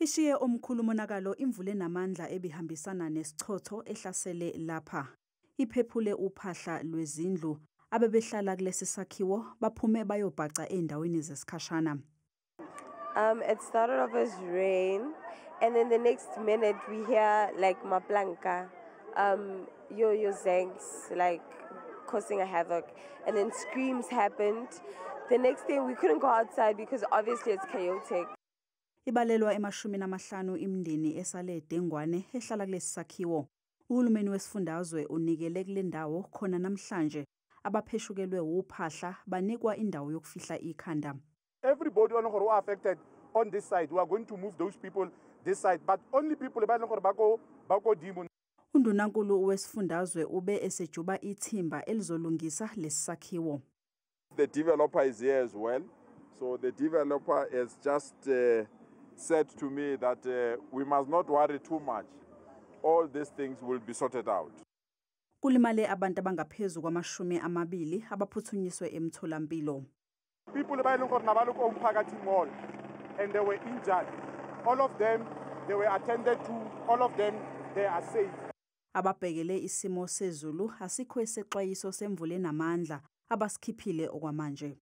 Ishiye omkhulu umonakalo imvula enamandla ebihambisana nesichotho ehlasele lapha. Iphephule uphahla lwezindlu abebehlala kulesi sakhiwo baphume bayobhaca endaweni zesikhashana. It started off as rain, and then the next minute we hear like maplanka, yo zanks like causing a havoc, and then screams happened. The next day we couldn't go outside because obviously it's chaotic. Ibalelwa emashumini amahlanu imindeni esale Dengwane ehlala kulesi sakhiwo. Uhulumeni wesifundazwe unikele kule ndawo khona namhlanje abapheshukelwe uphahla banikwa indawo yokufihla ikhanda. Everybody who are affected on this side, we are going to move those people this side, but only people bako Dimo. Undunankulu wesifundazwe ube esejuba ithimba elizolungisa lesakhiwo. The developer is here as well. So the developer has just said to me that we must not worry too much. All these things will be sorted out. Kulimale abantu abangaphezu kwama-20 abaphuthunyiswe emtholampilo. People mall and they were injured. All of them, they were attended to. All of them, they are safe. Ababhekele isimo sezulu asikho esexwayiso semvula enamandla abasikhiphile okwamanje.